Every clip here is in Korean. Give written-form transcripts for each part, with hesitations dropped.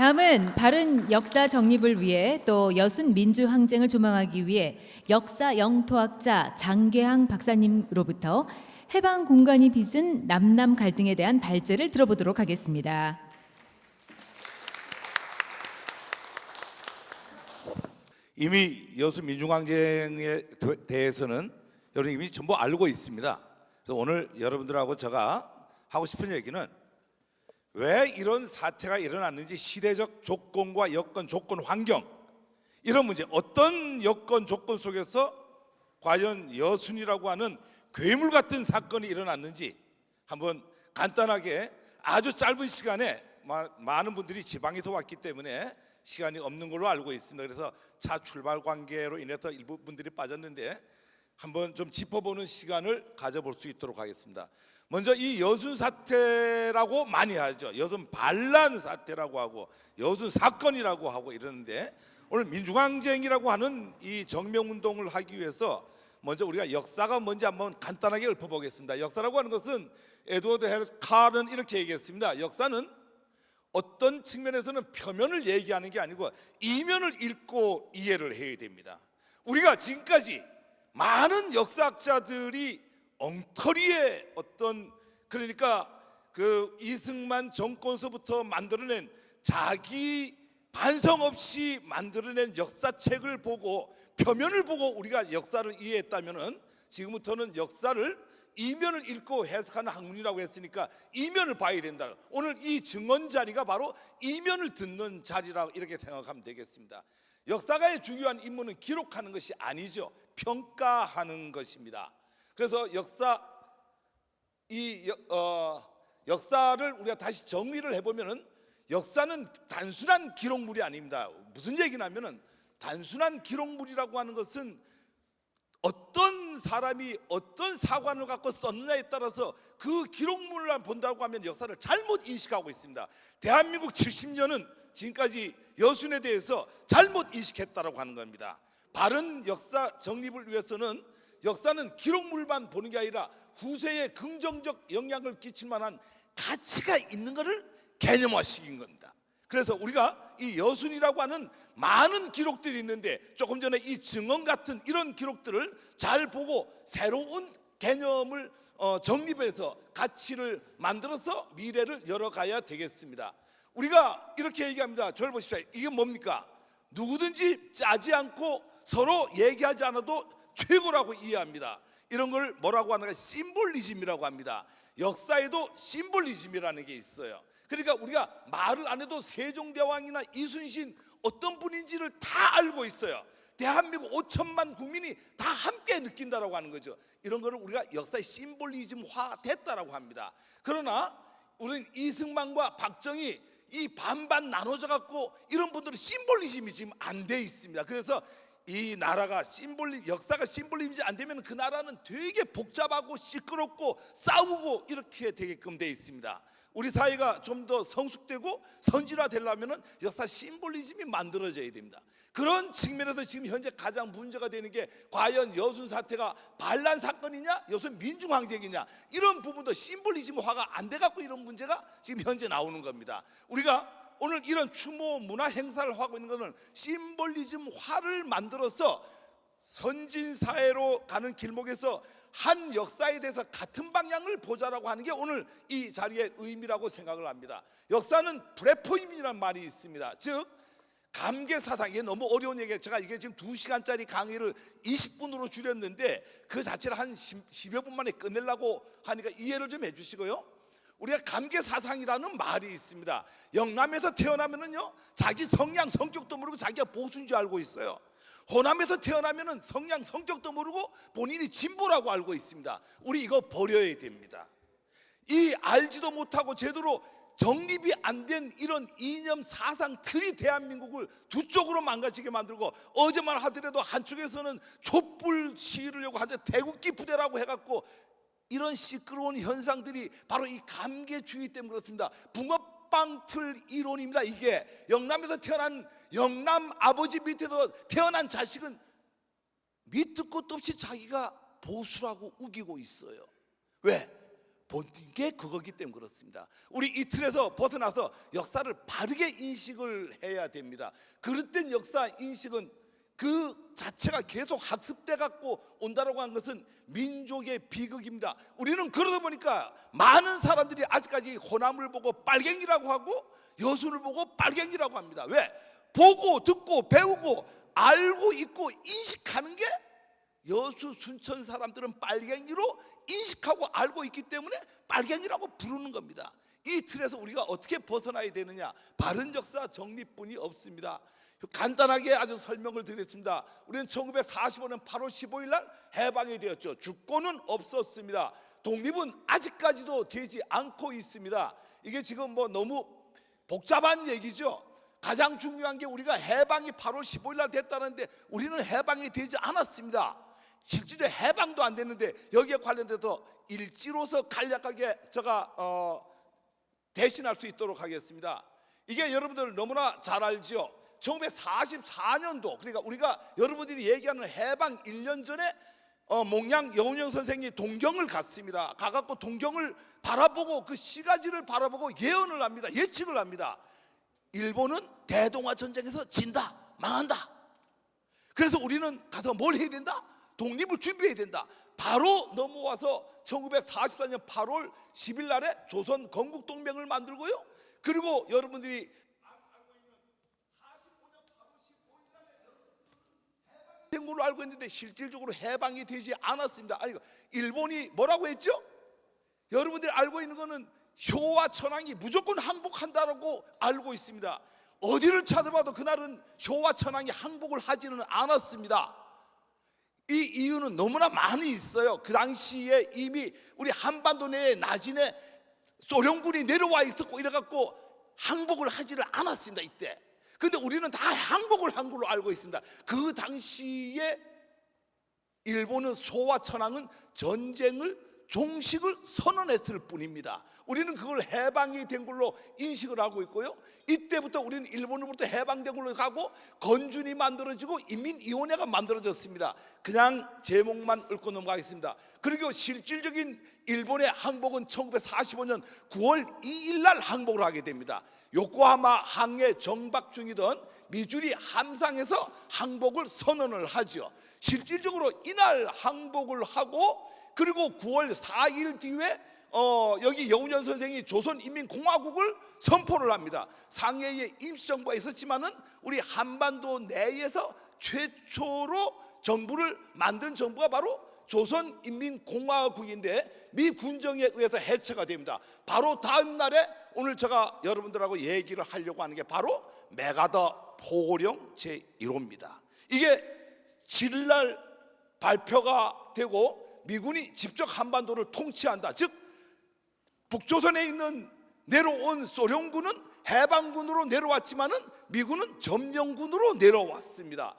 다음은 바른 역사 정립을 위해 또 여순 민주항쟁을 조망하기 위해 역사 영토학자 장계항 박사님으로부터 해방 공간이 빚은 남남 갈등에 대한 발제를 들어보도록 하겠습니다. 이미 여순 민중항쟁에 대해서는 여러분이 이미 전부 알고 있습니다. 그래서 오늘 여러분들하고 제가 하고 싶은 얘기는 왜 이런 사태가 일어났는지, 시대적 조건과 여건, 조건, 환경, 이런 문제, 어떤 여건, 조건 속에서 과연 여순이라고 하는 괴물 같은 사건이 일어났는지 한번 간단하게, 아주 짧은 시간에, 많은 분들이 지방에서 왔기 때문에 시간이 없는 걸로 알고 있습니다. 그래서 차 출발 관계로 인해서 일부 분들이 빠졌는데 한번 좀 짚어보는 시간을 가져볼 수 있도록 하겠습니다. 먼저 이 여순 사태라고 많이 하죠. 여순 반란 사태라고 하고 여순 사건이라고 하고 이러는데, 오늘 민중항쟁이라고 하는 이 정명운동을 하기 위해서 먼저 우리가 역사가 뭔지 한번 간단하게 읊어보겠습니다. 역사라고 하는 것은 에드워드 헤르 칼은 이렇게 얘기했습니다. 역사는 어떤 측면에서는 표면을 얘기하는 게 아니고 이면을 읽고 이해를 해야 됩니다. 우리가 지금까지 많은 역사학자들이 엉터리의 어떤, 그러니까 그 이승만 정권서부터 만들어낸, 자기 반성 없이 만들어낸 역사책을 보고 표면을 보고 우리가 역사를 이해했다면은, 지금부터는 역사를 이면을 읽고 해석하는 학문이라고 했으니까 이면을 봐야 된다. 오늘 이 증언 자리가 바로 이면을 듣는 자리라고 이렇게 생각하면 되겠습니다. 역사가의 중요한 임무는 기록하는 것이 아니죠. 평가하는 것입니다. 그래서 역사를 우리가 다시 정리를 해보면은, 역사는 단순한 기록물이 아닙니다. 무슨 얘기냐면은, 단순한 기록물이라고 하는 것은 어떤 사람이 어떤 사관을 갖고 썼느냐에 따라서 그 기록물을 본다고 하면 역사를 잘못 인식하고 있습니다. 대한민국 70년은 지금까지 여순에 대해서 잘못 인식했다라고 하는 겁니다. 바른 역사 정립을 위해서는 역사는 기록물만 보는 게 아니라 후세에 긍정적 영향을 끼칠 만한 가치가 있는 것을 개념화시킨 겁니다. 그래서 우리가 이 여순이라고 하는 많은 기록들이 있는데, 조금 전에 이 증언 같은 이런 기록들을 잘 보고 새로운 개념을 정립해서 가치를 만들어서 미래를 열어가야 되겠습니다. 우리가 이렇게 얘기합니다. 저를 보십시오. 이게 뭡니까? 누구든지 짜지 않고 서로 얘기하지 않아도 최고라고 이해합니다. 이런 걸 뭐라고 하는가? 심볼리즘이라고 합니다. 역사에도 심볼리즘이라는 게 있어요. 그러니까 우리가 말을 안 해도 세종대왕이나 이순신 어떤 분인지를 다 알고 있어요. 대한민국 5천만 국민이 다 함께 느낀다라고 하는 거죠. 이런 거를 우리가 역사의 심볼리즘화 됐다라고 합니다. 그러나 우리는 이승만과 박정희 이 반반 나눠져 갖고 이런 분들은 심볼리즘이 지금 안 돼 있습니다. 그래서 이 나라가 역사가 심볼리즘이 안 되면 그 나라는 되게 복잡하고 시끄럽고 싸우고 이렇게 되게끔 돼 있습니다. 우리 사회가 좀 더 성숙되고 선진화되려면 역사 심볼리즘이 만들어져야 됩니다. 그런 측면에서 지금 현재 가장 문제가 되는 게, 과연 여순 사태가 반란 사건이냐, 여순 민중항쟁이냐, 이런 부분도 심볼리즘화가 안 돼갖고 이런 문제가 지금 현재 나오는 겁니다. 우리가 오늘 이런 추모 문화 행사를 하고 있는 것은 심볼리즘화를 만들어서 선진사회로 가는 길목에서 한 역사에 대해서 같은 방향을 보자라고 하는 게 오늘 이 자리의 의미라고 생각을 합니다. 역사는 브레포임이라는 말이 있습니다. 즉 감개사상, 이게 너무 어려운 얘기예요. 제가 이게 지금 2시간짜리 강의를 20분으로 줄였는데 그 자체를 한 10여 분 만에 끝내려고 하니까 이해를 좀 해주시고요. 우리가 감개사상이라는 말이 있습니다. 영남에서 태어나면은요, 자기 성향 성격도 모르고 자기가 보수인 줄 알고 있어요. 호남에서 태어나면은 성향 성격도 모르고 본인이 진보라고 알고 있습니다. 우리 이거 버려야 됩니다. 이 알지도 못하고 제대로 정립이 안 된 이런 이념 사상 틀이 대한민국을 두 쪽으로 망가지게 만들고, 어제만 하더라도 한쪽에서는 촛불 시위를 하고 하자 태극기 부대라고 해갖고 이런 시끄러운 현상들이 바로 이 감개주의 때문에 그렇습니다. 붕어빵틀 이론입니다. 이게 영남에서 태어난, 영남 아버지 밑에서 태어난 자식은 밑도 끝도 없이 자기가 보수라고 우기고 있어요. 왜? 본 게 그거기 때문에 그렇습니다. 우리 이 틀에서 벗어나서 역사를 바르게 인식을 해야 됩니다. 그릇된 역사 인식은 그 자체가 계속 학습돼 갖고 온다라고 하는 것은 민족의 비극입니다. 우리는 그러다 보니까 많은 사람들이 아직까지 호남을 보고 빨갱이라고 하고 여순을 보고 빨갱이라고 합니다. 왜? 보고 듣고 배우고 알고 있고 인식하는 게 여수 순천 사람들은 빨갱이로 인식하고 알고 있기 때문에 빨갱이라고 부르는 겁니다. 이 틀에서 우리가 어떻게 벗어나야 되느냐? 바른 역사 정리뿐이 없습니다. 간단하게 아주 설명을 드리겠습니다. 우리는 1945년 8월 15일 날 해방이 되었죠. 주권은 없었습니다. 독립은 아직까지도 되지 않고 있습니다. 이게 지금 뭐 너무 복잡한 얘기죠. 가장 중요한 게 우리가 해방이 8월 15일 날 됐다는데 우리는 해방이 되지 않았습니다. 실질적으로 해방도 안 됐는데 여기에 관련돼서 일지로서 간략하게 제가 대신할 수 있도록 하겠습니다. 이게 여러분들 너무나 잘 알죠. 1944년도, 그러니까 우리가 여러분들이 얘기하는 해방 1년 전에 몽양 여운형 선생이 동경을 갔습니다. 가갖고 동경을 바라보고 그 시가지를 바라보고 예언을 합니다. 예측을 합니다. 일본은 대동아 전쟁에서 진다, 망한다. 그래서 우리는 가서 뭘 해야 된다? 독립을 준비해야 된다. 바로 넘어와서 1944년 8월 10일 날에 조선 건국동맹을 만들고요. 그리고 여러분들이 알고 있는 45년 8월 15일 날에 해방된 걸로 알고 있는데 실질적으로 해방이 되지 않았습니다. 아니, 일본이 뭐라고 했죠? 여러분들이 알고 있는 거는 효와 천황이 무조건 항복한다라고 알고 있습니다. 어디를 찾아봐도 그날은 효와 천황이 항복을 하지는 않았습니다. 이 이유는 너무나 많이 있어요. 그 당시에 이미 우리 한반도 내에 나진에 소련군이 내려와 있었고 이래갖고 항복을 하지를 않았습니다. 이때. 근데 우리는 다 항복을 한 걸로 알고 있습니다. 그 당시에 일본은 소와 천황은 전쟁을 종식을 선언했을 뿐입니다. 우리는 그걸 해방이 된 걸로 인식을 하고 있고요. 이때부터 우리는 일본으로부터 해방된 걸로 가고 건준이 만들어지고 인민위원회가 만들어졌습니다. 그냥 제목만 읊고 넘어가겠습니다. 그리고 실질적인 일본의 항복은 1945년 9월 2일 날 항복을 하게 됩니다. 요코하마 항해 정박 중이던 미주리 함상에서 항복을 선언을 하죠. 실질적으로 이날 항복을 하고 그리고 9월 4일 뒤에 여기 여운현 선생이 조선인민공화국을 선포를 합니다. 상해에 임시정부가 있었지만은 우리 한반도 내에서 최초로 정부를 만든 정부가 바로 조선인민공화국인데 미 군정에 의해서 해체가 됩니다. 바로 다음 날에 오늘 제가 여러분들하고 얘기를 하려고 하는 게 바로 메가더 포고령 제1호입니다. 이게 7일 발표가 되고 미군이 직접 한반도를 통치한다. 즉 북조선에 있는 내려온 소련군은 해방군으로 내려왔지만은 미군은 점령군으로 내려왔습니다.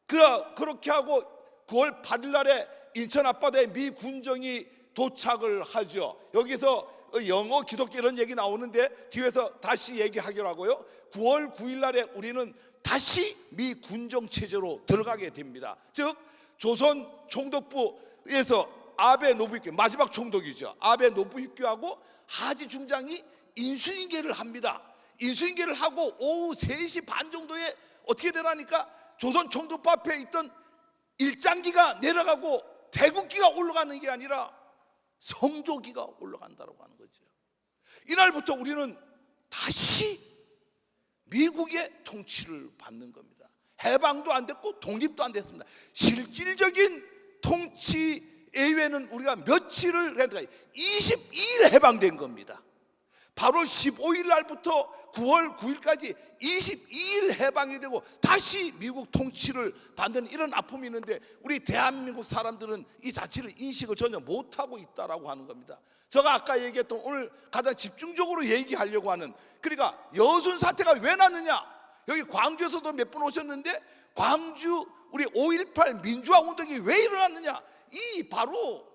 그렇게 하고 9월 8일 날에 인천 앞바다에 미 군정이 도착을 하죠. 여기서 영어 기독교 이런 얘기 나오는데 뒤에서 다시 얘기하기로 하고요. 9월 9일 날에 우리는 다시 미 군정 체제로 들어가게 됩니다. 즉 조선 총독부에서 아베 노부익교, 마지막 총독이죠. 아베 노부익교하고 하지 중장이 인수인계를 합니다. 인수인계를 하고 오후 3시 반 정도에 어떻게 되라니까 조선 총독부 앞에 있던 일장기가 내려가고 대국기가 올라가는 게 아니라 성조기가 올라간다고 하는 거죠. 이날부터 우리는 다시 미국의 통치를 받는 겁니다. 해방도 안 됐고 독립도 안 됐습니다. 실질적인 통치 이외에는 우리가 며칠을 했다. 22일 해방된 겁니다. 8월 15일 날부터 9월 9일까지 22일 해방이 되고 다시 미국 통치를 받는 이런 아픔이 있는데 우리 대한민국 사람들은 이 자체를 인식을 전혀 못하고 있다라고 하는 겁니다. 제가 아까 얘기했던 오늘 가장 집중적으로 얘기하려고 하는, 그러니까 여순 사태가 왜 났느냐. 여기 광주에서도 몇 분 오셨는데 광주 우리 5.18 민주화 운동이 왜 일어났느냐. 이 바로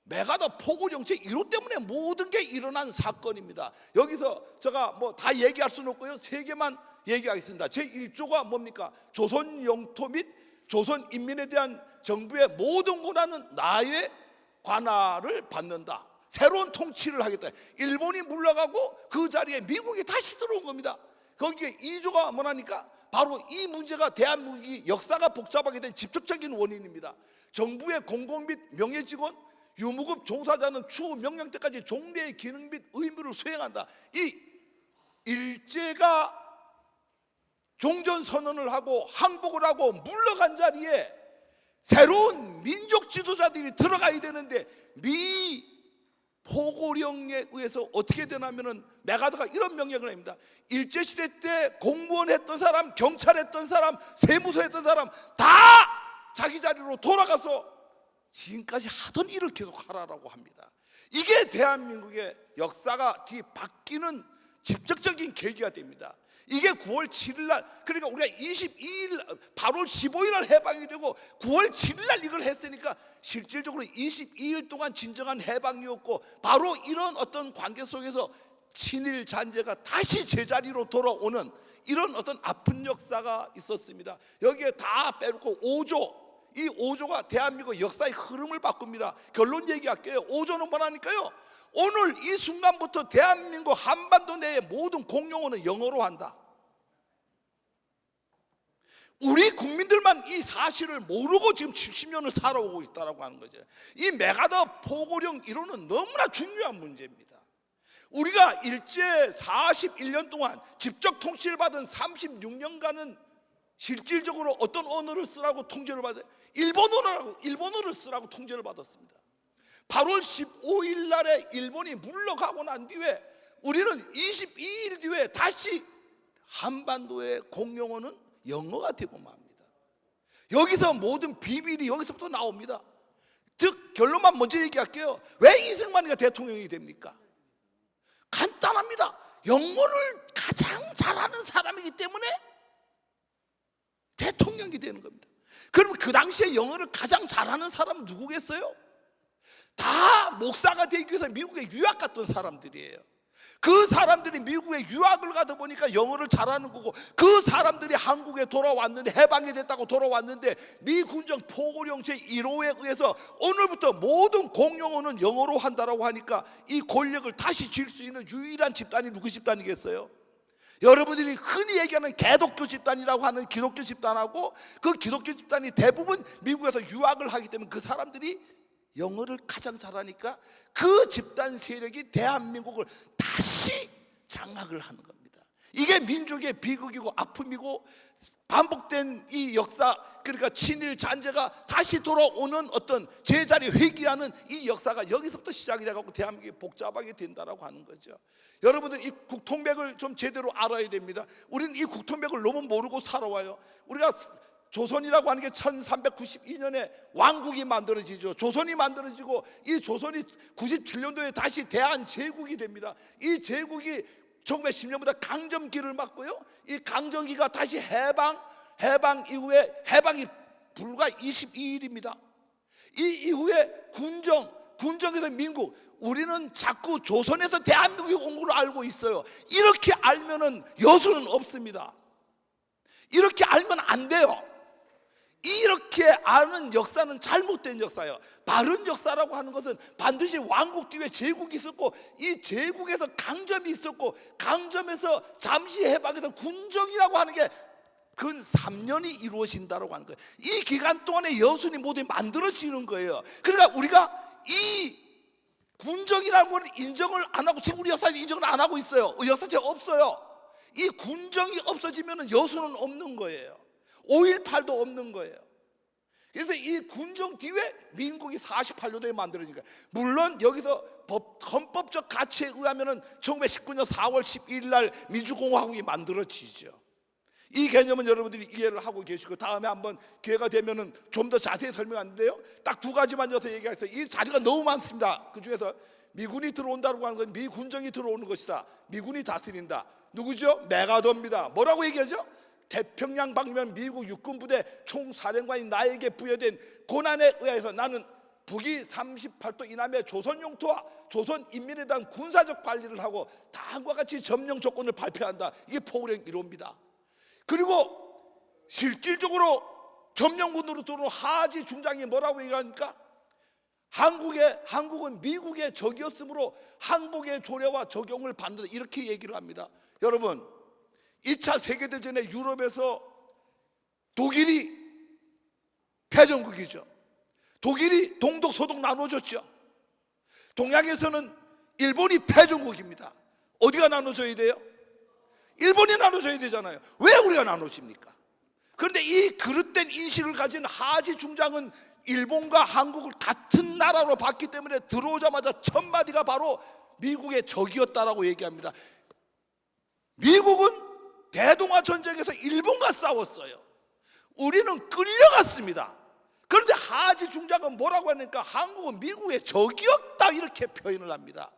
메가더 포고 정책 1호 때문에 모든 게 일어난 사건입니다. 여기서 제가 뭐 다 얘기할 수는 없고요. 3개만 얘기하겠습니다. 제1조가 뭡니까? 조선 영토 및 조선 인민에 대한 정부의 모든 권한은 나의 관할을 받는다. 새로운 통치를 하겠다. 일본이 물러가고 그 자리에 미국이 다시 들어온 겁니다. 거기에 이유가 뭐라니까? 바로 이 문제가 대한민국이 역사가 복잡하게 된 직접적인 원인입니다. 정부의 공공 및 명예 직원, 유무급 종사자는 추후 명령 때까지 종래의 기능 및 의무를 수행한다. 이 일제가 종전선언을 하고 항복을 하고 물러간 자리에 새로운 민족 지도자들이 들어가야 되는데 미 포고령에 의해서 어떻게 되냐면은 메가더가 이런 명령을 합니다. 일제시대 때 공무원 했던 사람, 경찰 했던 사람, 세무서 했던 사람 다 자기 자리로 돌아가서 지금까지 하던 일을 계속 하라고 합니다. 이게 대한민국의 역사가 뒤 바뀌는 직접적인 계기가 됩니다. 이게 9월 7일 날, 그러니까 우리가 22일 8월 15일 날 해방이 되고 9월 7일 날 이걸 했으니까 실질적으로 22일 동안 진정한 해방이었고, 바로 이런 어떤 관계 속에서 친일 잔재가 다시 제자리로 돌아오는 이런 어떤 아픈 역사가 있었습니다. 여기에 다 빼놓고 5조, 이 5조가 대한민국 역사의 흐름을 바꿉니다. 결론 얘기할게요. 5조는 뭐라니까요? 오늘 이 순간부터 대한민국 한반도 내의 모든 공용어는 영어로 한다. 우리 국민들만 이 사실을 모르고 지금 70년을 살아오고 있다고 하는 거죠. 이 메가더 포고령 이론은 너무나 중요한 문제입니다. 우리가 일제 41년 동안 직접 통치를 받은 36년간은 실질적으로 어떤 언어를 쓰라고 통제를 받아요? 일본어를 쓰라고 통제를 받았습니다. 8월 15일 날에 일본이 물러가고 난 뒤에 우리는 22일 뒤에 다시 한반도의 공용어는 영어가 되고 맙니다. 여기서 모든 비밀이 여기서부터 나옵니다. 즉 결론만 먼저 얘기할게요. 왜 이승만이가 대통령이 됩니까? 간단합니다. 영어를 가장 잘하는 사람이기 때문에 대통령이 되는 겁니다. 그럼 그 당시에 영어를 가장 잘하는 사람은 누구겠어요? 다 목사가 되기 위해서 미국에 유학 갔던 사람들이에요. 그 사람들이 미국에 유학을 가다 보니까 영어를 잘하는 거고, 그 사람들이 한국에 돌아왔는데, 해방이 됐다고 돌아왔는데 미 군정 포고령 제1호에 의해서 오늘부터 모든 공용어는 영어로 한다라고 하니까 이 권력을 다시 쥘 수 있는 유일한 집단이 누구 집단이겠어요? 여러분들이 흔히 얘기하는 개독교 집단이라고 하는 기독교 집단하고, 그 기독교 집단이 대부분 미국에서 유학을 하기 때문에 그 사람들이 영어를 가장 잘하니까 그 집단 세력이 대한민국을 다시 장악을 하는 겁니다. 이게 민족의 비극이고 아픔이고, 반복된 이 역사, 그러니까 친일 잔재가 다시 돌아오는 어떤 제자리 회귀하는 이 역사가 여기서부터 시작이 돼갖고 대한민국이 복잡하게 된다라고 하는 거죠. 여러분들 이 국통맥을 좀 제대로 알아야 됩니다. 우리는 이 국통맥을 너무 모르고 살아와요. 우리가 조선이라고 하는 게 1392년에 왕국이 만들어지죠. 조선이 만들어지고 이 조선이 97년도에 다시 대한제국이 됩니다. 이 제국이 1910년부터 강점기를 맞고요. 이 강점기가 다시 해방 이후에 해방이 불과 22일입니다. 이 이후에 군정에서 민국, 우리는 자꾸 조선에서 대한민국이 온 걸 알고 있어요. 이렇게 알면은 여수는 없습니다. 이렇게 알면 안 돼요. 이렇게 아는 역사는 잘못된 역사예요. 바른 역사라고 하는 것은 반드시 왕국 뒤에 제국이 있었고, 이 제국에서 강점이 있었고, 강점에서 잠시 해방해서 군정이라고 하는 게 근 3년이 이루어진다고 하는 거예요. 이 기간 동안에 여순이 모두 만들어지는 거예요. 그러니까 우리가 이 군정이라는 걸 인정을 안 하고, 지금 우리 역사에 인정을 안 하고 있어요. 역사책 없어요. 이 군정이 없어지면 여수는 없는 거예요. 5.18도 없는 거예요. 그래서 이 군정 뒤에 민국이 48년도에 만들어지니까, 물론 여기서 헌법적 가치에 의하면 1919년 4월 11일 날 민주공화국이 만들어지죠. 이 개념은 여러분들이 이해를 하고 계시고, 다음에 한번 기회가 되면 좀 더 자세히 설명하는데요, 딱 두 가지만 져서 얘기하겠어요. 이 자리가 너무 많습니다. 그 중에서 미군이 들어온다고 하는 건 미군정이 들어오는 것이다. 미군이 다스린다. 누구죠? 메가더입니다. 뭐라고 얘기하죠? 태평양 방면 미국 육군부대 총사령관인 나에게 부여된 권한에 의해서 나는 북위 38도 이남의 조선 영토와 조선 인민에 대한 군사적 관리를 하고 다음과 같이 점령 조건을 발표한다. 이게 포고령 1호입니다. 그리고 실질적으로 점령군으로 들어온 하지 중장이 뭐라고 얘기하니까, 한국은 미국의 적이었으므로 항복의 조례와 적용을 받는다, 이렇게 얘기를 합니다. 여러분, 2차 세계대전에 유럽에서 독일이 패전국이죠. 독일이 동독 서독 나눠줬죠. 동양에서는 일본이 패전국입니다. 어디가 나눠져야 돼요? 일본이 나눠져야 되잖아요. 왜 우리가 나눠집니까? 그런데 이 그릇된 인식을 가진 하지 중장은 일본과 한국을 같은 나라로 봤기 때문에 들어오자마자 첫 마디가 바로 미국의 적이었다라고 얘기합니다. 미국은 대동아 전쟁에서 일본과 싸웠어요. 우리는 끌려갔습니다. 그런데 하지 중장은 뭐라고 하니까 한국은 미국의 적이었다, 이렇게 표현을 합니다.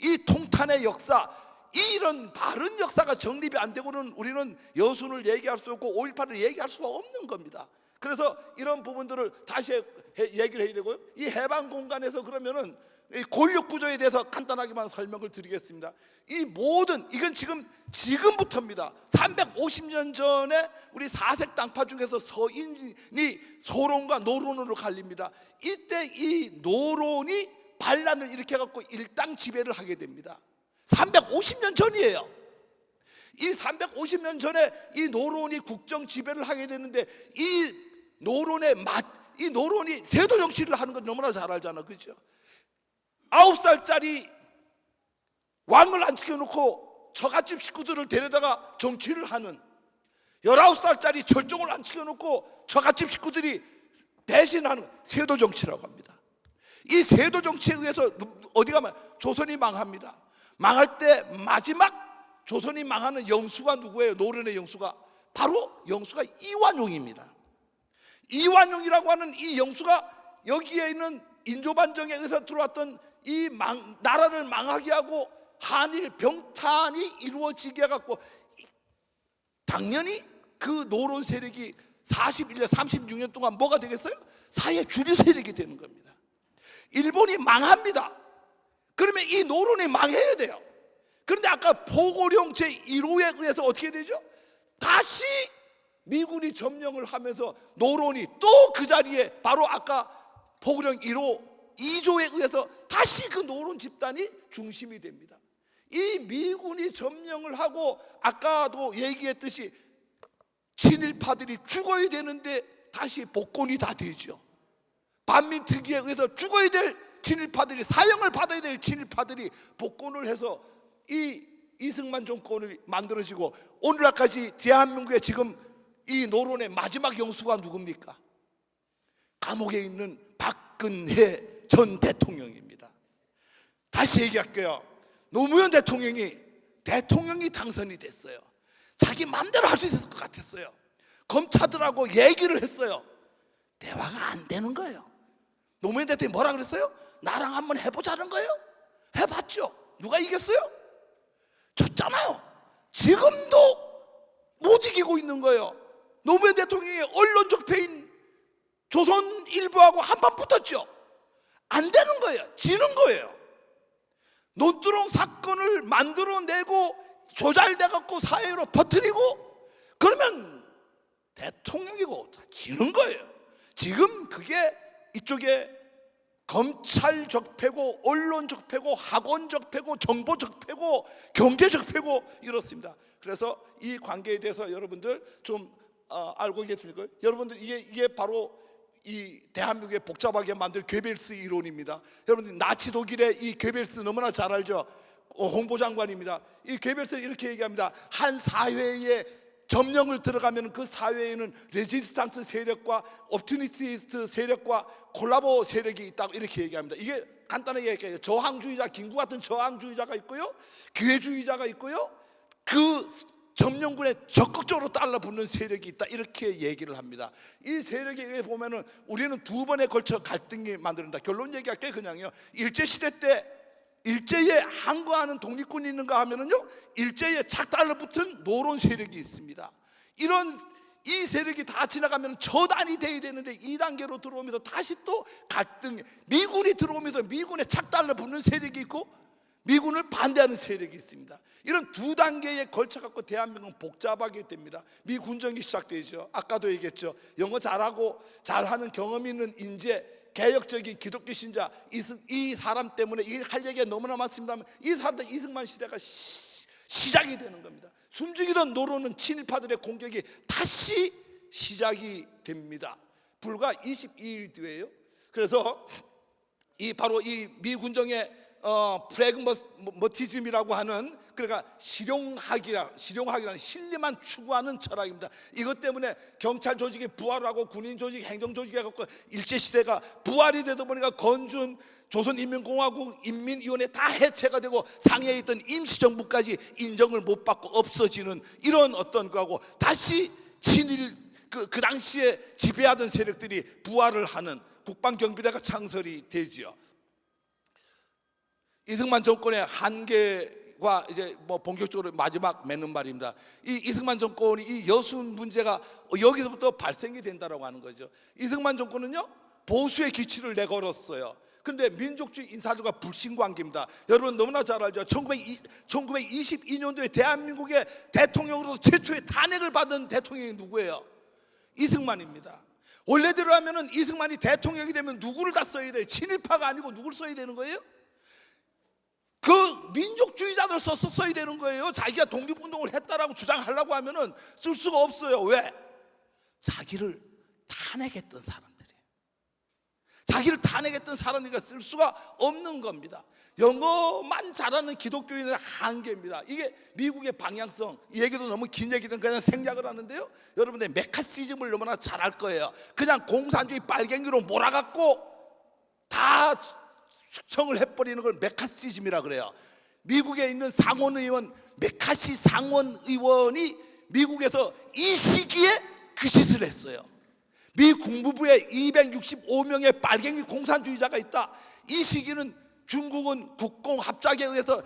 이 통탄의 역사, 이런 바른 역사가 정립이 안 되고는 우리는 여순을 얘기할 수 없고 5.18을 얘기할 수가 없는 겁니다. 그래서 이런 부분들을 다시 얘기를 해야 되고요. 이 해방 공간에서 그러면은 이 권력 구조에 대해서 간단하게만 설명을 드리겠습니다. 이 모든, 이건 지금부터입니다. 350년 전에 우리 사색 당파 중에서 서인이 소론과 노론으로 갈립니다. 이때 이 노론이 반란을 일으켜 갖고 일당 지배를 하게 됩니다. 350년 전이에요. 이 350년 전에 이 노론이 국정 지배를 하게 되는데, 이 노론이 세도 정치를 하는 건 너무나 잘 알잖아, 그죠? 9살짜리 왕을 안 지켜놓고 처갓집 식구들을 데려다가 정치를 하는, 19살짜리 절정을 안 지켜놓고 처갓집 식구들이 대신하는 세도 정치라고 합니다. 이 세도 정치에 의해서 어디가 조선이 망합니다. 망할 때 마지막 조선이 망하는 영수가 누구예요? 노론의 영수가 바로 영수가 이완용입니다. 이완용이라고 하는 이 영수가 여기에 있는 인조반정에 의해서 들어왔던 이 나라를 망하게 하고 한일 병탄이 이루어지게 해갖고, 당연히 그 노론 세력이 41년 36년 동안 뭐가 되겠어요? 사회 주류 세력이 되는 겁니다. 일본이 망합니다. 그러면 이 노론이 망해야 돼요. 그런데 아까 포고령 제1호에 의해서 어떻게 되죠? 다시 미군이 점령을 하면서 노론이 또 그 자리에, 바로 아까 포고령 1호 2조에 의해서 다시 그 노론 집단이 중심이 됩니다. 이 미군이 점령을 하고 아까도 얘기했듯이 친일파들이 죽어야 되는데 다시 복권이 다 되죠. 반민특위에 의해서 죽어야 될 친일파들이, 사형을 받아야 될 친일파들이 복권을 해서 이 이승만 정권을 만들어지고, 오늘날까지 대한민국에 지금 이 노론의 마지막 영수가 누굽니까? 감옥에 있는 박근혜 전 대통령입니다. 다시 얘기할게요. 노무현 대통령이 당선이 됐어요. 자기 마음대로 할 수 있을 것 같았어요. 검사들하고 얘기를 했어요. 대화가 안 되는 거예요. 노무현 대통령이 뭐라 그랬어요? 나랑 한번 해보자는 거예요? 해봤죠. 누가 이겼어요? 졌잖아요. 지금도 못 이기고 있는 거예요. 노무현 대통령이 언론 적폐인 조선일보하고 한판 붙었죠. 안 되는 거예요. 지는 거예요. 논두렁 사건을 만들어내고 조잘돼 갖고 사회로 퍼뜨리고 그러면 대통령이고 다 지는 거예요. 지금 그게 이쪽에 검찰 적폐고 언론 적폐고 학원 적폐고 정보 적폐고 경제 적폐고 이렇습니다. 그래서 이 관계에 대해서 여러분들 좀 알고 계십니까? 여러분들 이게 바로 이 대한민국에 복잡하게 만들 괴벨스 이론입니다. 여러분들 나치 독일의 이 괴벨스 너무나 잘 알죠? 홍보장관입니다. 이 괴벨스는 이렇게 얘기합니다. 한 사회에 점령을 들어가면 그 사회에는 레지스탕스 세력과 옵티니스트 세력과 콜라보 세력이 있다고 이렇게 얘기합니다. 이게 간단하게 얘기해요. 저항주의자, 김구 같은 저항주의자가 있고요, 기회주의자가 있고요, 그 점령군에 적극적으로 달라붙는 세력이 있다, 이렇게 얘기를 합니다. 이 세력에 의해 보면은 우리는 두 번에 걸쳐 갈등이 만든다. 결론 얘기할게요. 그냥요. 일제시대 때 일제에 항거하는 독립군이 있는가 하면은요, 일제에 착 달라붙은 노론 세력이 있습니다. 이 세력이 다 지나가면 저단이 돼야 되는데 2단계로 들어오면서 다시 또 갈등, 미군이 들어오면서 미군에 착 달라붙는 세력이 있고 미군을 반대하는 세력이 있습니다. 이런 두 단계에 걸쳐갖고 대한민국은 복잡하게 됩니다. 미군정이 시작되죠. 아까도 얘기했죠. 영어 잘하고 잘하는 경험 있는 인재, 개혁적인 기독교 신자 이 사람 때문에 이 할 얘기가 너무나 많습니다만 이 사람들 이승만 시대가 시작이 되는 겁니다. 숨죽이던 노르는 친일파들의 공격이 다시 시작이 됩니다. 불과 22일 뒤에요. 그래서 바로 이 미군정의 프래그머티즘이라고 하는, 그러니까 실용학이라는 신리만 추구하는 철학입니다. 이것 때문에 경찰 조직이 부활하고 군인 조직, 행정 조직이 갖고 일제 시대가 부활이 되다 보니까 건준 조선인민공화국 인민위원회 다 해체가 되고 상해에 있던 임시정부까지 인정을 못 받고 없어지는 이런 어떤 거하고 다시 친일 그 당시에 지배하던 세력들이 부활을 하는 국방경비대가 창설이 되지요. 이승만 정권의 한계와 이제 뭐 본격적으로 마지막 맺는 말입니다. 이 이승만 정권이 이 여순 문제가 여기서부터 발생이 된다라고 하는 거죠. 이승만 정권은요 보수의 기치를 내걸었어요. 그런데 민족주의 인사들과 불신관계입니다. 여러분 너무나 잘 알죠. 1922년도에 대한민국의 대통령으로서 최초의 탄핵을 받은 대통령이 누구예요? 이승만입니다. 원래대로 하면은 이승만이 대통령이 되면 누구를 다 써야 돼요? 친일파가 아니고 누구를 써야 되는 거예요? 그 민족주의자들 써야 되는 거예요. 자기가 독립운동을 했다라고 주장하려고 하면은 쓸 수가 없어요. 왜? 자기를 탄핵했던 사람들이에요. 자기를 탄핵했던 사람들이 쓸 수가 없는 겁니다. 영어만 잘하는 기독교인의 한계입니다. 이게 미국의 방향성. 이 얘기도 너무 긴 얘기든 그냥 생략을 하는데요, 여러분들 메카시즘을 너무나 잘 알 거예요. 그냥 공산주의 빨갱이로 몰아갖고 다 숙청을 해버리는 걸 메카시즘이라 그래요. 미국에 있는 상원의원 메카시 상원의원이 미국에서 이 시기에 그 짓을 했어요. 미 국무부에 265명의 빨갱이 공산주의자가 있다. 이 시기는 중국은 국공합작에 의해서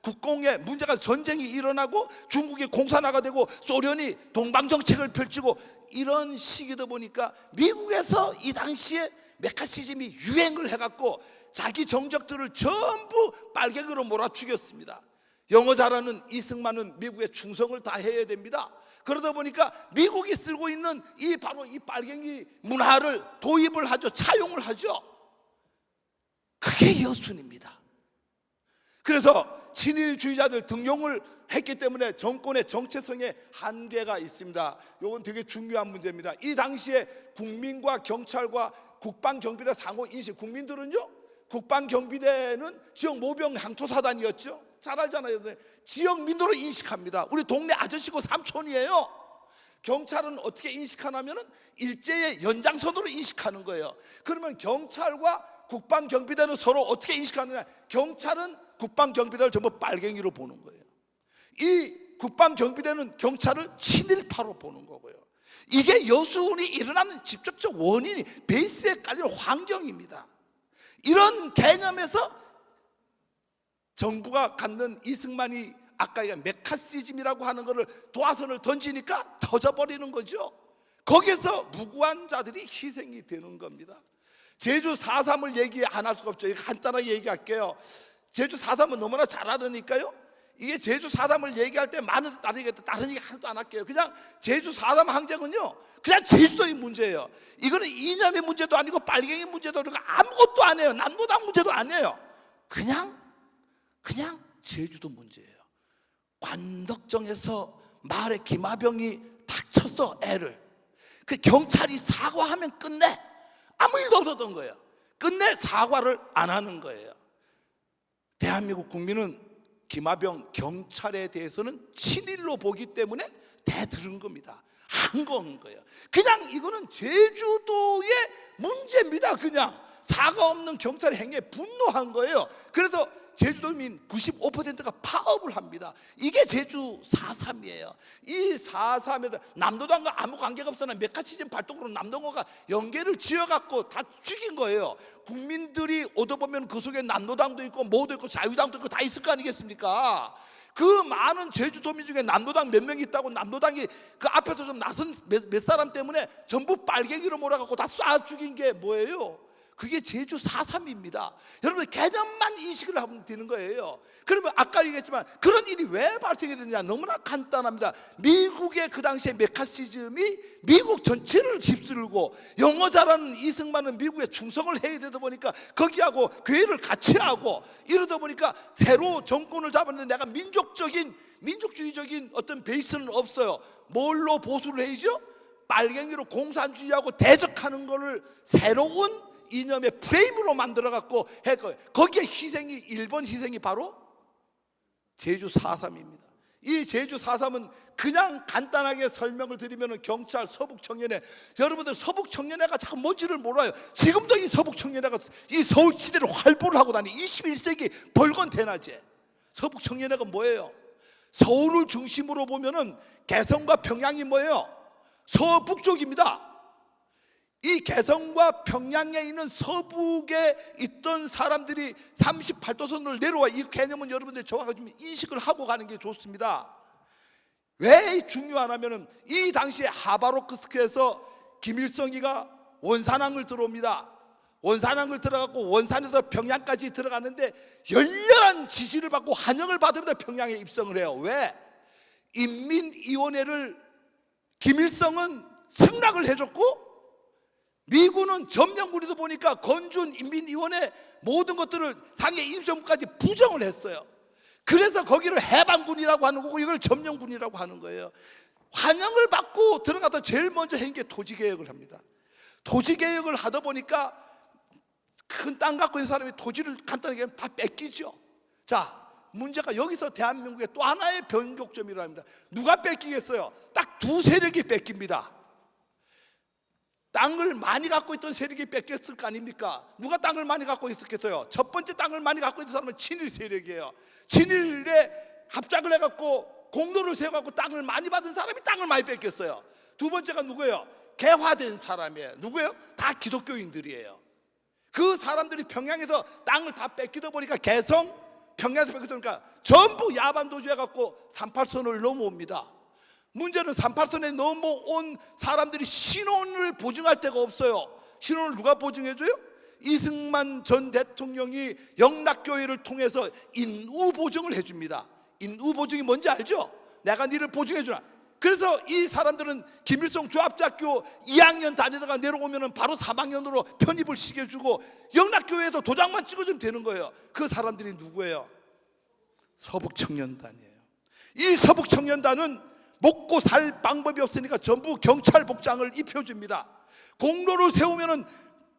국공의 문제가 전쟁이 일어나고 중국이 공산화가 되고 소련이 동방정책을 펼치고 이런 시기다 보니까 미국에서 이 당시에 메카시즘이 유행을 해갖고 자기 정적들을 전부 빨갱이로 몰아죽였습니다. 영어 잘하는 이승만은 미국에 충성을 다해야 됩니다. 그러다 보니까 미국이 쓰고 있는 바로 이 빨갱이 문화를 도입을 하죠. 차용을 하죠. 그게 여순입니다. 그래서 친일주의자들 등용을 했기 때문에 정권의 정체성에 한계가 있습니다. 이건 되게 중요한 문제입니다. 이 당시에 국민과 경찰과 국방경비대 상호 인식. 국민들은요, 국방경비대는 지역 모병 항토사단이었죠. 잘 알잖아요. 지역 민도로 인식합니다. 우리 동네 아저씨고 삼촌이에요. 경찰은 어떻게 인식하냐면은 일제의 연장선으로 인식하는 거예요. 그러면 경찰과 국방경비대는 서로 어떻게 인식하느냐? 경찰은 국방경비대를 전부 빨갱이로 보는 거예요. 이 국방경비대는 경찰을 친일파로 보는 거고요. 이게 여순이 일어나는 직접적 원인이 베이스에 깔린 환경입니다. 이런 개념에서 정부가 갖는 이승만이 아까 메카시즘이라고 하는 것을 도화선을 던지니까 터져버리는 거죠. 거기서 무고한 자들이 희생이 되는 겁니다. 제주 4.3을 얘기 안 할 수가 없죠. 간단하게 얘기할게요. 제주 4.3은 너무나 잘 알으니까요, 이게 제주 4.3을 얘기할 때 많은 다른 얘기 하나도 안 할게요. 그냥 제주 4.3 항쟁은요 그냥 제주도의 문제예요. 이거는 이념의 문제도 아니고 빨갱이 문제도 아니고 아무것도 아니에요. 남도당 문제도 아니에요. 그냥 제주도 문제예요. 관덕정에서 마을에 기마병이 탁 쳤어, 애를. 그 경찰이 사과하면 끝내. 아무 일도 없었던 거예요. 끝내 사과를 안 하는 거예요. 대한민국 국민은 기마병 경찰에 대해서는 친일로 보기 때문에 대들은 겁니다. 한 건 거예요. 그냥 이거는 제주도의 문제입니다. 그냥 사과 없는 경찰의 행위에 분노한 거예요. 그래서 제주도민 95%가 파업을 합니다. 이게 제주 4.3이에요. 이 4.3에서 남도당과 아무 관계가 없었나 메카시즘 발동으로 남도가 연계를 지어갖고 다 죽인 거예요. 국민들이 얻어보면 그 속에 남도당도 있고 뭐도 있고 자유당도 있고 다 있을 거 아니겠습니까? 그 많은 제주도민 중에 남도당 몇 명이 있다고 남도당이 그 앞에서 좀 나선 몇 사람 때문에 전부 빨갱이로 몰아갖고 다 쏴 죽인 게 뭐예요? 그게 제주 4.3입니다. 여러분 개념만 인식을 하면 되는 거예요. 그러면 아까 얘기했지만 그런 일이 왜 발생이 됐냐? 너무나 간단합니다. 미국의 그 당시에 메카시즘이 미국 전체를 휩쓸고 영어 잘하는 이승만은 미국에 충성을 해야 되다 보니까 거기하고 교회를 같이 하고 이러다 보니까 새로 정권을 잡았는데 내가 민족주의적인 어떤 베이스는 없어요. 뭘로 보수를 해야죠? 빨갱이로 공산주의하고 대적하는 거를 새로운 이념의 프레임으로 만들어갖고 했고, 거기에 희생이, 일본 희생이 바로 제주 4.3입니다. 이 제주 4.3은 그냥 간단하게 설명을 드리면 경찰 서북청년회, 여러분들 서북청년회가 참 뭔지를 몰라요. 지금도 이 서북청년회가 이 서울시대를 활보를 하고 다니 21세기 벌건 대낮에. 서북청년회가 뭐예요? 서울을 중심으로 보면은 개성과 평양이 뭐예요? 서북쪽입니다. 이 개성과 평양에 있는 서북에 있던 사람들이 38도선을 내려와. 이 개념은 여러분들이 정확하게 좀 인식을 하고 가는 게 좋습니다. 왜 중요하냐면은 이 당시에 하바롭스크에서 김일성이가 원산항을 들어옵니다. 원산항을 들어가고 원산에서 평양까지 들어가는데 열렬한 지지를 받고 환영을 받으면서 평양에 입성을 해요. 왜? 인민위원회를 김일성은 승낙을 해줬고 미군은 점령군에서 보니까 건준 인민위원회 모든 것들을 상해 임시정부까지 부정을 했어요. 그래서 거기를 해방군이라고 하는 거고 이걸 점령군이라고 하는 거예요. 환영을 받고 들어가서 제일 먼저 한 게 토지개혁을 합니다. 토지개혁을 하다 보니까 큰 땅 갖고 있는 사람이 토지를 간단하게 다 뺏기죠. 자, 문제가 여기서 대한민국의 또 하나의 변곡점이라 합니다. 누가 뺏기겠어요? 딱 두 세력이 뺏깁니다. 땅을 많이 갖고 있던 세력이 뺏겼을 거 아닙니까? 누가 땅을 많이 갖고 있었겠어요? 첫 번째 땅을 많이 갖고 있는 사람은 친일 세력이에요. 친일에 합작을 해갖고 공로를 세워갖고 땅을 많이 받은 사람이 땅을 많이 뺏겼어요. 두 번째가 누구예요? 개화된 사람이에요. 누구예요? 다 기독교인들이에요. 그 사람들이 평양에서 땅을 다 뺏기다 보니까 개성, 평양에서 뺏기다 보니까 전부 야반도주해갖고 38선을 넘어옵니다. 문제는 38선에 넘어온 사람들이 신원을 보증할 데가 없어요. 신원을 누가 보증해줘요? 이승만 전 대통령이 영락교회를 통해서 인우보증을 해줍니다. 인우보증이 뭔지 알죠? 내가 니를 보증해주라. 그래서 이 사람들은 김일성 조합대학교 2학년 다니다가 내려오면 바로 3학년으로 편입을 시켜주고 영락교회에서 도장만 찍어주면 되는 거예요. 그 사람들이 누구예요? 서북청년단이에요. 이 서북청년단은 먹고 살 방법이 없으니까 전부 경찰 복장을 입혀줍니다. 공로를 세우면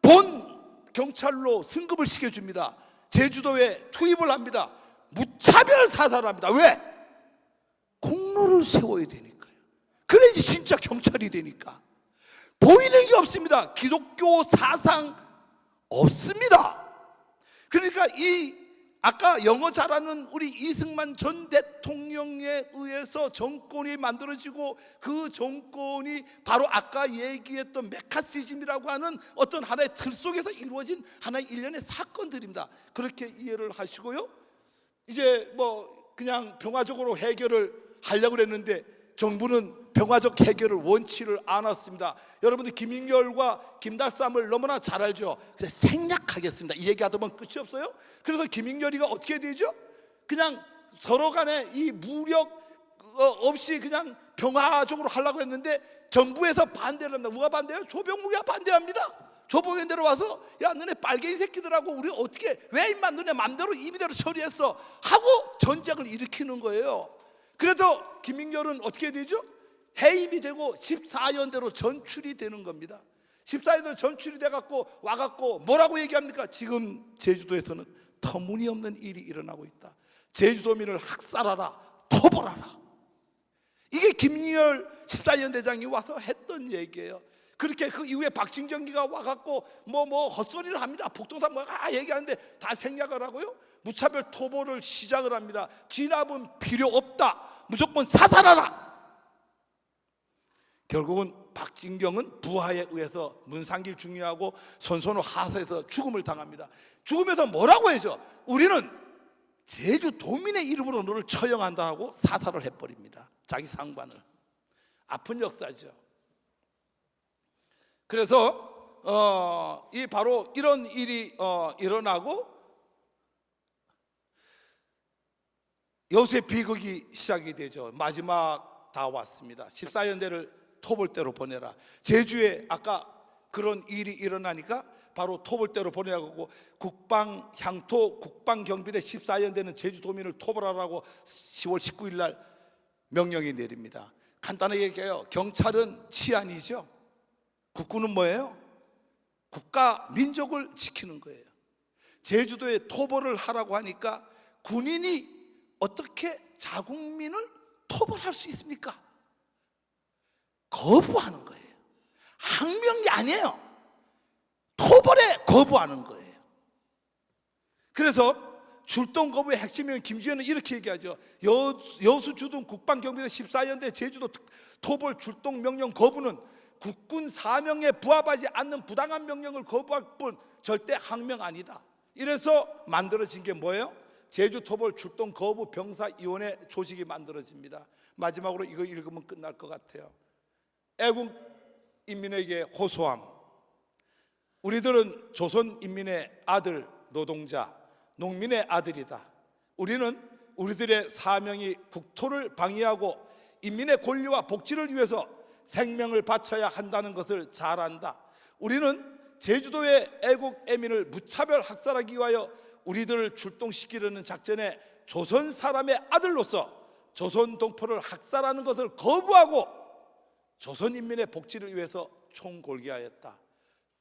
본 경찰로 승급을 시켜줍니다. 제주도에 투입을 합니다. 무차별 사살합니다. 왜? 공로를 세워야 되니까요. 그래야지 진짜 경찰이 되니까. 보이는 게 없습니다. 기독교 사상 없습니다. 그러니까 이 아까 영어 잘하는 우리 이승만 전 대통령에 의해서 정권이 만들어지고 그 정권이 바로 아까 얘기했던 메카시즘이라고 하는 어떤 하나의 틀 속에서 이루어진 하나의 일련의 사건들입니다. 그렇게 이해를 하시고요. 이제 뭐 그냥 평화적으로 해결을 하려고 했는데 정부는 평화적 해결을 원치를 않았습니다. 여러분들 김익렬과 김달삼을 너무나 잘 알죠. 그래서 생략하겠습니다. 이 얘기하다 보면 끝이 없어요. 그래서 김익렬이가 어떻게 되죠? 그냥 서로 간에 이 무력 없이 그냥 평화적으로 하려고 했는데 정부에서 반대를 합니다. 누가 반대해요? 조병무가 반대합니다. 조병이 내려와서 야 너네 빨갱이 새끼들하고 우리 어떻게 왜 임마 너네 맘대로 임의대로 처리했어 하고 전쟁을 일으키는 거예요. 그래서 김익렬은 어떻게 되죠? 해임이 되고 14연대로 전출이 되는 겁니다. 14연대로 전출이 돼갖고 와갖고 뭐라고 얘기합니까? 지금 제주도에서는 터무니없는 일이 일어나고 있다. 제주도민을 학살하라, 토벌하라. 이게 김익렬 14연대장이 와서 했던 얘기예요. 그렇게 그 이후에 박진경기가 와갖고 뭐 헛소리를 합니다. 북동산 얘기하는데 다 생략을 하고요. 무차별 토벌을 시작을 합니다. 진압은 필요 없다. 무조건 사살하라. 결국은 박진경은 부하에 의해서 문상길 중위하고 손선호 하사에서 죽음을 당합니다. 죽으면서 뭐라고 해서 우리는 제주도민의 이름으로 너를 처형한다 하고 사살을 해버립니다. 자기 상관을. 아픈 역사죠. 그래서 이 바로 이런 일이 일어나고 여수의 비극이 시작이 되죠. 마지막 다 왔습니다. 14연대를 토벌대로 보내라. 제주에 아까 그런 일이 일어나니까 바로 토벌대로 보내라고 향토 국방경비대 14연대는 제주도민을 토벌하라고 10월 19일 날 명령이 내립니다. 간단하게 얘기해요. 경찰은 치안이죠. 국군은 뭐예요? 국가 민족을 지키는 거예요. 제주도에 토벌을 하라고 하니까 군인이 어떻게 자국민을 토벌할 수 있습니까? 거부하는 거예요. 항명이 아니에요. 토벌에 거부하는 거예요. 그래서 출동 거부의 핵심인 김지현은 이렇게 얘기하죠. 여수 주둔 국방경비대 14연대 제주도 토벌 출동 명령 거부는 국군 사명에 부합하지 않는 부당한 명령을 거부할 뿐 절대 항명 아니다. 이래서 만들어진 게 뭐예요? 제주 토벌 출동 거부 병사위원회 조직이 만들어집니다. 마지막으로 이거 읽으면 끝날 것 같아요. 애국 인민에게 호소함. 우리들은 조선 인민의 아들, 노동자, 농민의 아들이다. 우리는 우리들의 사명이 국토를 방위하고 인민의 권리와 복지를 위해서 생명을 바쳐야 한다는 것을 잘 안다. 우리는 제주도의 애국 애민을 무차별 학살하기 위하여 우리들을 출동시키려는 작전에 조선 사람의 아들로서 조선 동포를 학살하는 것을 거부하고 조선 인민의 복지를 위해서 총궐기하였다.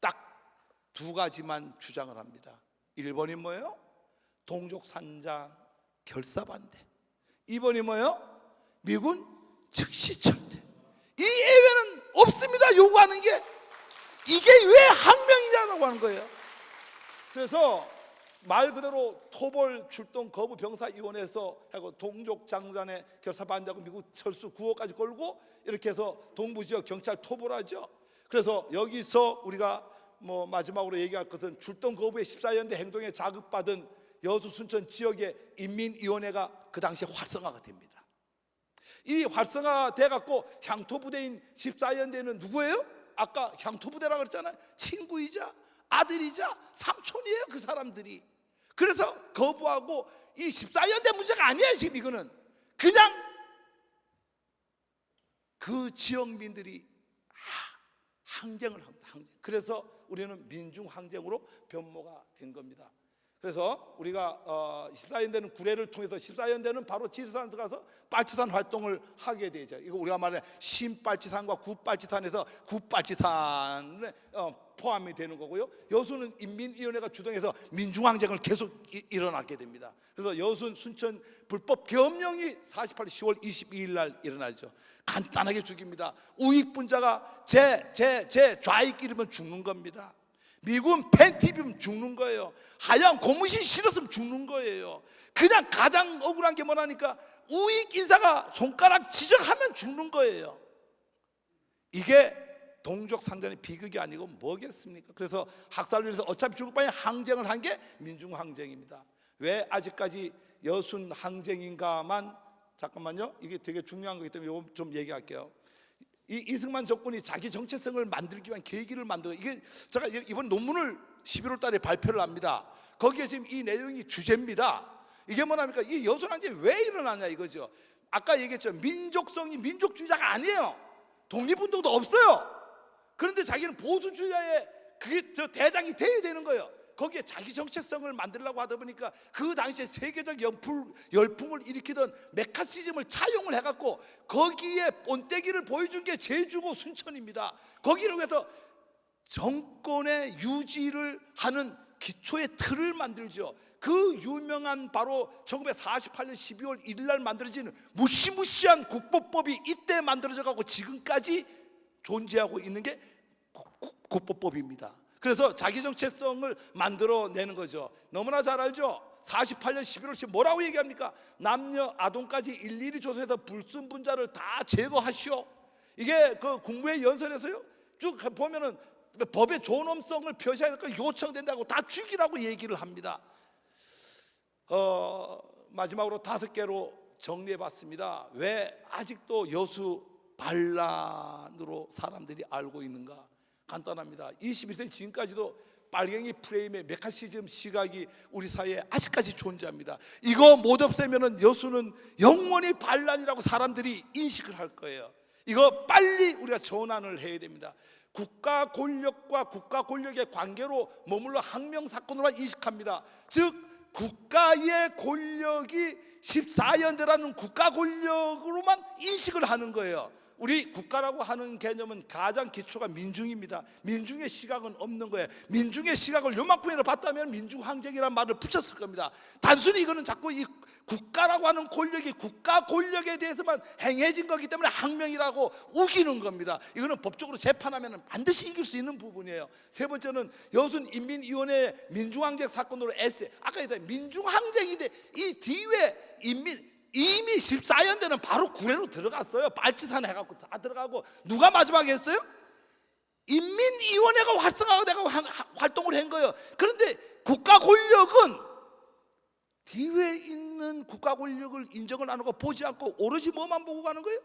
딱 두 가지만 주장을 합니다. 1번이 뭐예요? 동족산장 결사반대. 2번이 뭐예요? 미군 즉시 철퇴. 이 예외는 없습니다. 요구하는 게. 이게 왜 항명이냐라고 하는 거예요. 그래서 말 그대로 토벌 출동 거부 병사위원회에서 하고 동족 장산에 결사반대하고 미국 철수 9호까지 걸고 이렇게 해서 동부지역 경찰 토벌하죠. 그래서 여기서 우리가 마지막으로 얘기할 것은 출동 거부의 14연대 행동에 자극받은 여수 순천 지역의 인민위원회가 그 당시에 활성화가 됩니다. 이 활성화돼 갖고 향토부대인 14연대는 누구예요? 아까 향토부대라고 그랬잖아요. 친구이자 아들이자 삼촌이에요. 그 사람들이. 그래서 거부하고 이 14연대 문제가 아니에요. 지금 이거는 그냥 그 지역민들이 항쟁을 합니다. 그래서 우리는 민중항쟁으로 변모가 된 겁니다. 그래서 우리가 14연대는 구례를 통해서 14연대는 바로 지리산 들어가서 빨치산 활동을 하게 되죠. 이거 우리가 말하는 신빨치산과 구빨치산에서 구빨치산에 포함이 되는 거고요. 여수는 인민위원회가 주동해서 민중항쟁을 계속 일어나게 됩니다. 그래서 여수 순천 불법 계엄령이 48년 10월 22일 날 일어나죠. 간단하게 죽입니다. 우익분자가 제 좌익 이르면 죽는 겁니다. 미군 팬티 입으면 죽는 거예요. 하얀 고무신 실었으면 죽는 거예요. 그냥 가장 억울한 게 뭐라니까 우익 인사가 손가락 지적하면 죽는 거예요. 이게 동족 상전의 비극이 아니고 뭐겠습니까? 그래서 학살을 위해서 어차피 죽을 바에 항쟁을 한 게 민중항쟁입니다. 왜 아직까지 여순 항쟁인가만 잠깐만요. 이게 되게 중요한 거기 때문에 이거 좀 얘기할게요. 이 이승만 정권이 자기 정체성을 만들기 위한 계기를 만들어. 이게 제가 이번 논문을 11월 달에 발표를 합니다. 거기에 지금 이 내용이 주제입니다. 이게 뭐냐니까 이 여순 항쟁이 왜 일어나냐 이거죠. 아까 얘기했죠. 민족성이 민족주의자가 아니에요. 독립운동도 없어요. 그런데 자기는 보수주의자의 그게 대장이 돼야 되는 거예요. 거기에 자기 정체성을 만들려고 하다 보니까 그 당시에 세계적 열풍을 일으키던 메카시즘을 차용을 해갖고 거기에 본때기를 보여준 게 제주고 순천입니다. 거기를 위해서 정권의 유지를 하는 기초의 틀을 만들죠. 그 유명한 바로 1948년 12월 1일 날 만들어진 무시무시한 국보법이 이때 만들어져 갖고 지금까지 존재하고 있는 게 국보법입니다. 그래서 자기 정체성을 만들어내는 거죠. 너무나 잘 알죠. 48년 11월 뭐라고 얘기합니까? 남녀 아동까지 일일이 조사해서 불순분자를 다 제거하시오. 이게 그 국무회 연설에서요 쭉 보면은 법의 존엄성을 표시해야 요청된다고 다 죽이라고 얘기를 합니다. 마지막으로 5개로 정리해봤습니다. 왜 아직도 여수 반란으로 사람들이 알고 있는가? 간단합니다. 21세기 지금까지도 빨갱이 프레임의 메카시즘 시각이 우리 사회에 아직까지 존재합니다. 이거 못 없애면은 여수는 영원히 반란이라고 사람들이 인식을 할 거예요. 이거 빨리 우리가 전환을 해야 됩니다. 국가 권력과 국가 권력의 관계로 머물러 항명 사건으로만 인식합니다. 즉 국가의 권력이 14연대라는 국가 권력으로만 인식을 하는 거예요. 우리 국가라고 하는 개념은 가장 기초가 민중입니다. 민중의 시각은 없는 거예요. 민중의 시각을 요만큼이나 봤다면 민중항쟁이라는 말을 붙였을 겁니다. 단순히 이거는 자꾸 이 국가라고 하는 권력이 국가 권력에 대해서만 행해진 거기 때문에 항명이라고 우기는 겁니다. 이거는 법적으로 재판하면 반드시 이길 수 있는 부분이에요. 세 번째는 여순 인민위원회 민중항쟁 사건으로 에세. 아까 얘기했던 민중항쟁인데 이 뒤에 이미 14연대는 바로 구례로 들어갔어요. 발치산 해갖고 다 들어가고. 누가 마지막에 했어요? 인민위원회가 활성화되고 활동을 한 거예요. 그런데 국가 권력은 뒤에 있는 국가 권력을 인정을 안 하고 보지 않고 오로지 뭐만 보고 가는 거예요?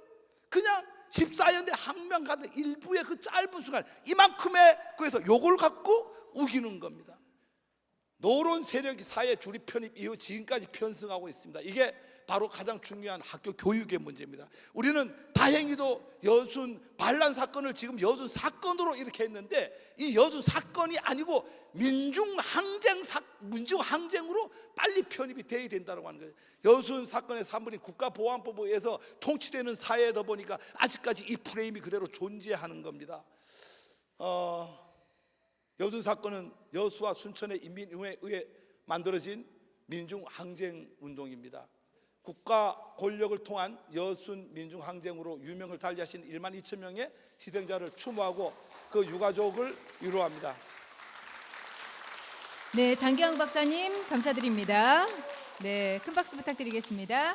그냥 14연대 항명 가는 일부의 그 짧은 순간 이만큼의 거기서 요걸 갖고 우기는 겁니다. 노론 세력이 사회 주립 편입 이후 지금까지 편승하고 있습니다. 이게 바로 가장 중요한 학교 교육의 문제입니다. 우리는 다행히도 여순 반란 사건을 지금 여순 사건으로 이렇게 했는데 이 여순 사건이 아니고 민중항쟁으로 빨리 편입이 돼야 된다고 하는 거예요. 여순 사건의 산물이 국가보안법에 의해서 통치되는 사회다 보니까 아직까지 이 프레임이 그대로 존재하는 겁니다. 여순 사건은 여수와 순천의 인민의회에 의해 만들어진 민중항쟁 운동입니다. 국가 권력을 통한 여순 민중항쟁으로 유명을 달리하신 1만 2천 명의 희생자를 추모하고 그 유가족을 위로합니다. 네, 장기영 박사님 감사드립니다. 네, 큰 박수 부탁드리겠습니다.